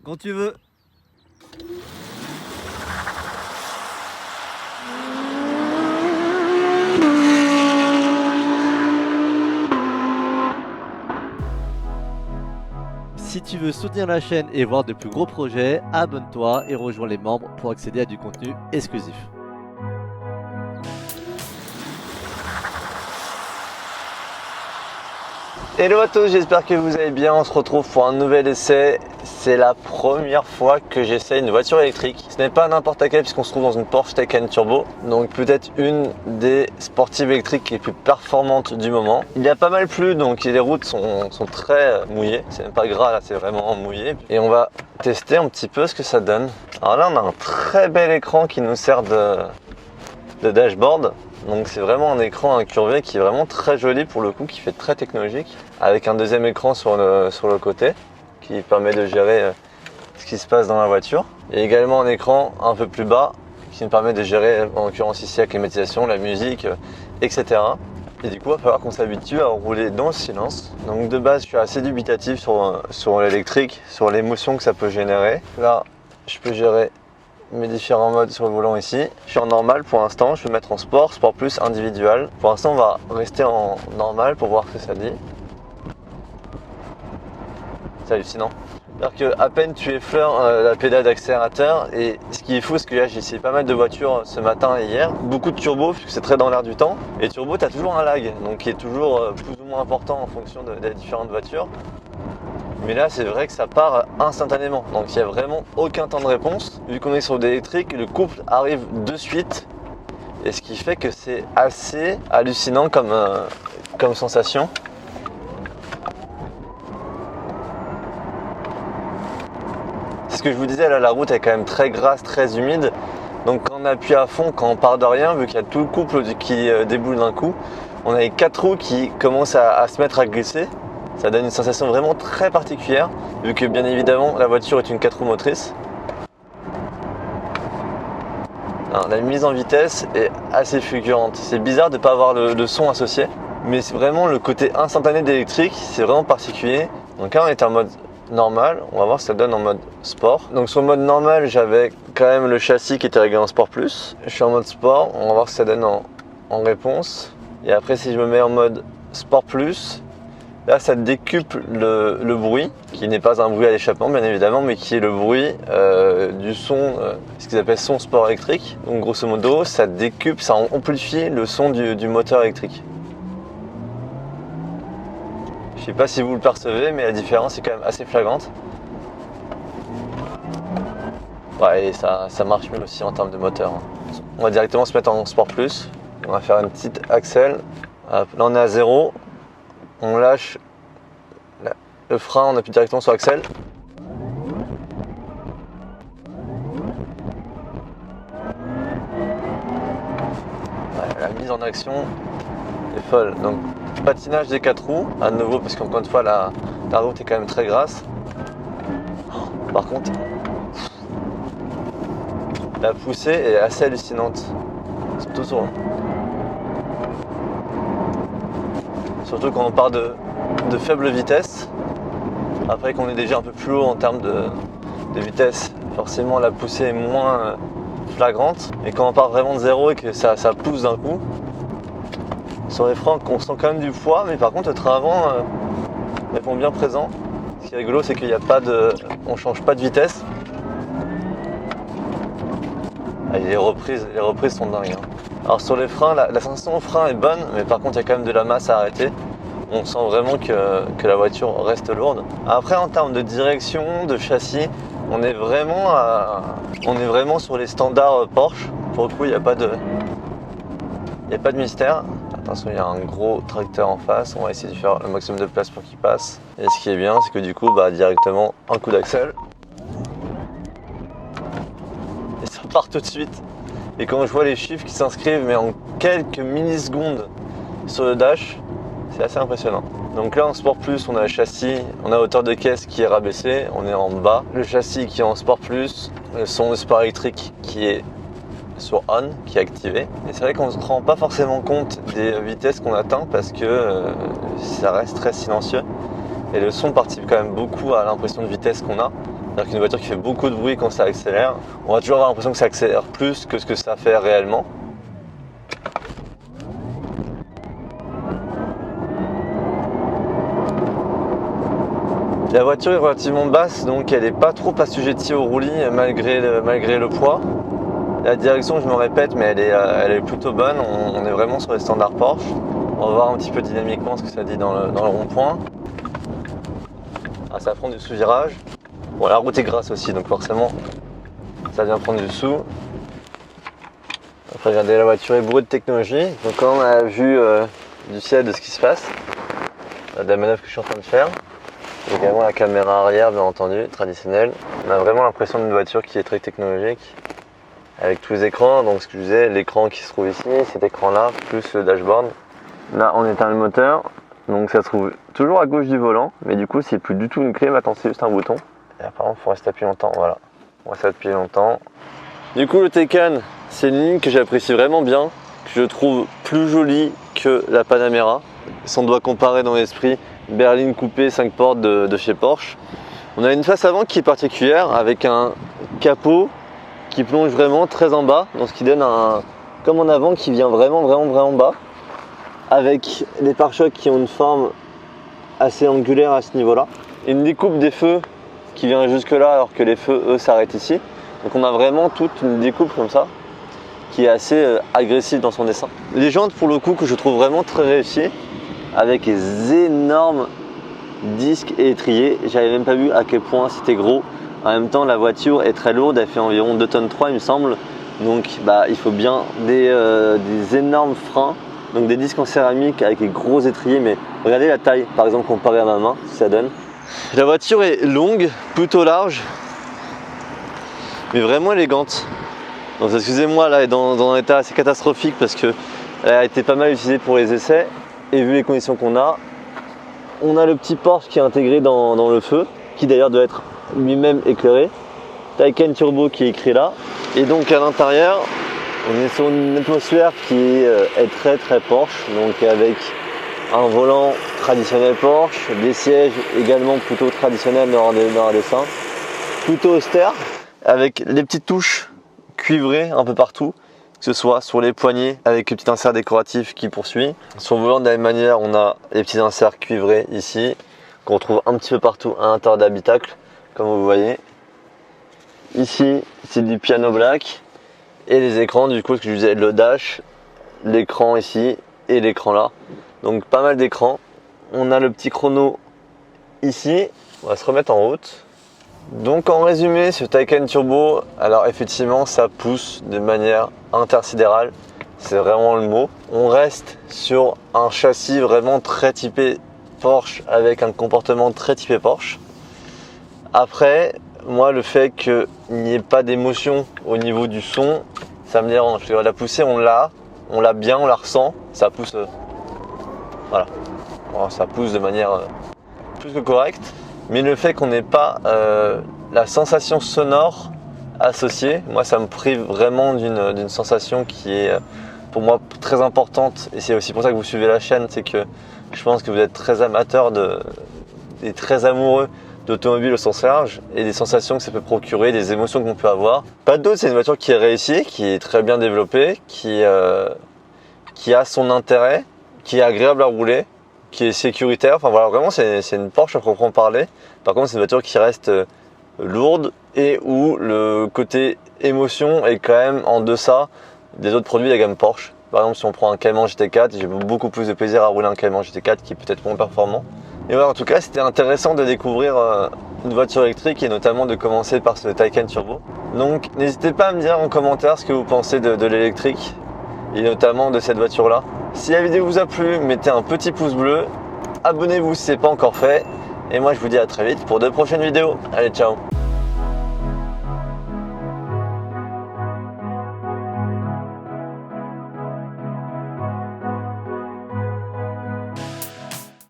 Quand tu veux. Si tu veux soutenir la chaîne et voir de plus gros projets, abonne-toi et rejoins les membres pour accéder à du contenu exclusif. Hello à tous, j'espère que vous allez bien. On se retrouve pour un nouvel essai. C'est la première fois que j'essaie une voiture électrique. Ce n'est pas n'importe laquelle puisqu'on se trouve dans une Porsche Taycan Turbo. Donc peut-être une des sportives électriques les plus performantes du moment. Il y a pas mal plu, donc les routes sont très mouillées. C'est même pas gras là, c'est vraiment mouillé. Et on va tester un petit peu ce que ça donne. Alors là on a un très bel écran qui nous sert de dashboard. Donc c'est vraiment un écran incurvé qui est vraiment très joli pour le coup, qui fait très technologique, avec un deuxième écran sur le côté qui permet de gérer ce qui se passe dans la voiture, et également un écran un peu plus bas qui nous permet de gérer, en l'occurrence ici, la climatisation, la musique, etc. Et du coup il va falloir qu'on s'habitue à rouler dans le silence. Donc de base je suis assez dubitatif sur l'électrique, sur l'émotion que ça peut générer. Là je peux gérer mes différents modes sur le volant ici. Je suis en normal pour l'instant, je vais mettre en sport, sport plus, individual. Pour l'instant on va rester en normal pour voir ce que ça dit. C'est hallucinant. C'est-à-dire qu'à peine tu effleures la pédale d'accélérateur, et ce qui est fou, c'est que là j'ai essayé pas mal de voitures ce matin et hier, beaucoup de turbo puisque c'est très dans l'air du temps, et turbo tu as toujours un lag, donc qui est toujours plus ou moins important en fonction des différentes voitures. Mais là c'est vrai que ça part instantanément, donc il n'y a vraiment aucun temps de réponse. Vu qu'on est sur l'électrique, le couple arrive de suite, et ce qui fait que c'est assez hallucinant comme sensation. C'est ce que je vous disais, là la route est quand même très grasse, très humide, donc quand on appuie à fond, quand on part de rien, vu qu'il y a tout le couple qui déboule d'un coup, on a les 4 roues qui commencent à se mettre à glisser. Ça donne une sensation vraiment très particulière, vu que bien évidemment la voiture est une 4 roues motrices. Alors, la mise en vitesse est assez fulgurante. C'est bizarre de ne pas avoir le son associé, mais c'est vraiment le côté instantané d'électrique, c'est vraiment particulier. Donc là on est en mode normal, on va voir ce que ça donne en mode sport. Donc sur le mode normal j'avais quand même le châssis qui était réglé en sport plus. Je suis en mode sport, on va voir ce que ça donne en réponse. Et après si je me mets en mode sport plus, là, ça décuple le bruit, qui n'est pas un bruit à l'échappement bien évidemment, mais qui est le bruit du son, ce qu'ils appellent son sport électrique. Donc grosso modo, ça décuple, ça amplifie le son du moteur électrique. Je sais pas si vous le percevez, mais la différence est quand même assez flagrante. Ouais, et ça marche mieux aussi en termes de moteur. On va directement se mettre en sport plus. On va faire une petite accel. Là, on est à 0. On lâche le frein, on appuie directement sur l'accel. Ouais, la mise en action est folle. Donc patinage des 4 roues, à nouveau, parce qu'encore une fois la route est quand même très grasse. Par contre, la poussée est assez hallucinante. Surtout quand on part de faible vitesse. Après qu'on est déjà un peu plus haut en termes de vitesse, forcément la poussée est moins flagrante. Et quand on part vraiment de zéro et que ça pousse d'un coup, sur les freins on sent quand même du poids, mais par contre le train avant répond bien présent. Ce qui est rigolo, c'est qu'il n'y a pas on change pas de vitesse. Ah, les reprises sont dingues. Hein. Alors sur les freins, la sensation au frein est bonne, mais par contre il y a quand même de la masse à arrêter. On sent vraiment que la voiture reste lourde. Après en termes de direction, de châssis, on est vraiment sur les standards Porsche. Pour le coup il n'y a pas de mystère. Attention, il y a un gros tracteur en face, on va essayer de faire le maximum de place pour qu'il passe. Et ce qui est bien, c'est que du coup directement un coup d'accel. Et ça part tout de suite. Et quand je vois les chiffres qui s'inscrivent mais en quelques millisecondes sur le dash, c'est assez impressionnant. Donc là en sport plus, on a le châssis, on a la hauteur de caisse qui est rabaissée, on est en bas. Le châssis qui est en sport plus, le son de sport électrique qui est sur on, qui est activé. Et c'est vrai qu'on ne se rend pas forcément compte des vitesses qu'on atteint parce que ça reste très silencieux. Et le son participe quand même beaucoup à l'impression de vitesse qu'on a. C'est-à-dire qu'une voiture qui fait beaucoup de bruit quand ça accélère, on va toujours avoir l'impression que ça accélère plus que ce que ça fait réellement. La voiture est relativement basse, donc elle n'est pas trop assujettie au roulis malgré le poids. La direction, je me répète, mais elle est plutôt bonne. On est vraiment sur les standards Porsche. On va voir un petit peu dynamiquement ce que ça dit dans le rond-point. Ah, ça prend du sous-virage. Bon, la route est grasse aussi, donc forcément, ça vient prendre du sous. Après, regardez, la voiture est bourrée de technologie. Donc, quand on a vu du ciel de ce qui se passe, de la manœuvre que je suis en train de faire, également la caméra arrière, bien entendu, traditionnelle. On a vraiment l'impression d'une voiture qui est très technologique, avec tous les écrans. Donc, ce que je disais, l'écran qui se trouve ici, cet écran-là, plus le dashboard. Là, on éteint le moteur, donc ça se trouve toujours à gauche du volant, mais du coup, c'est plus du tout une clé. Maintenant, c'est juste un bouton. Et apparemment, il faut rester appuyé longtemps. Voilà, on reste appuyé longtemps. Du coup, le Taycan, c'est une ligne que j'apprécie vraiment bien, que je trouve plus jolie que la Panamera. Si on doit comparer dans l'esprit, berline coupée 5 portes de chez Porsche. On a une face avant qui est particulière avec un capot qui plonge vraiment très en bas, donc ce qui donne comme en avant qui vient vraiment bas, avec des pare-chocs qui ont une forme assez angulaire à ce niveau-là. Une découpe des feux qui vient jusque là alors que les feux eux s'arrêtent ici. Donc on a vraiment toute une découpe comme ça qui est assez agressive dans son dessin. Les jantes pour le coup que je trouve vraiment très réussies, avec les énormes disques et étriers. J'avais même pas vu à quel point c'était gros. En même temps, la voiture est très lourde, elle fait environ 2,3 tonnes il me semble. Donc il faut bien des énormes freins, donc des disques en céramique avec des gros étriers. Mais regardez la taille, par exemple, comparée à ma main, si ça donne. La voiture est longue, plutôt large, mais vraiment élégante. Donc excusez-moi, là, elle est dans un état assez catastrophique parce qu'elle a été pas mal utilisée pour les essais. Et vu les conditions qu'on a, on a le petit Porsche qui est intégré dans le feu, qui d'ailleurs doit être lui-même éclairé. Taycan Turbo qui est écrit là. Et donc à l'intérieur, on est sur une atmosphère qui est très Porsche, donc avec un volant traditionnel Porsche, des sièges également plutôt traditionnels dans un dessin, plutôt austère, avec les petites touches cuivrées un peu partout, que ce soit sur les poignées avec le petit insert décoratif qui poursuit. Sur le volant de la même manière, on a les petits inserts cuivrés ici, qu'on retrouve un petit peu partout à l'intérieur d'habitacle, comme vous voyez. Ici, c'est du piano black. Et les écrans, du coup, ce que je disais, le dash, l'écran ici et l'écran là. Donc pas mal d'écrans. On a le petit chrono ici. On va se remettre en route. Donc en résumé, ce Taycan Turbo, alors effectivement ça pousse de manière intersidérale, c'est vraiment le mot. On reste sur un châssis vraiment très typé Porsche avec un comportement très typé Porsche. Après, moi le fait qu'il n'y ait pas d'émotion au niveau du son, ça me dérange. La poussée on l'a bien, on la ressent, ça pousse, voilà, ça pousse de manière plus que correcte. Mais le fait qu'on n'ait pas la sensation sonore associée, moi ça me prive vraiment d'une sensation qui est pour moi très importante. Et c'est aussi pour ça que vous suivez la chaîne, c'est que je pense que vous êtes très amateur et très amoureux d'automobile au sens large et des sensations que ça peut procurer, des émotions qu'on peut avoir. Pas de doute, c'est une voiture qui est réussie, qui est très bien développée, qui a son intérêt, qui est agréable à rouler, qui est sécuritaire. Enfin voilà, vraiment c'est une Porsche à proprement parler. Par contre, c'est une voiture qui reste lourde et où le côté émotion est quand même en deçà des autres produits de la gamme Porsche. Par exemple, si on prend un Cayman GT4, j'ai beaucoup plus de plaisir à rouler un Cayman GT4 qui est peut-être moins performant. Et voilà, en tout cas, c'était intéressant de découvrir une voiture électrique et notamment de commencer par ce Taycan Turbo. Donc, n'hésitez pas à me dire en commentaire ce que vous pensez de l'électrique et notamment de cette voiture-là. Si la vidéo vous a plu, mettez un petit pouce bleu, abonnez-vous si ce n'est pas encore fait. Et moi, je vous dis à très vite pour de prochaines vidéos. Allez, ciao!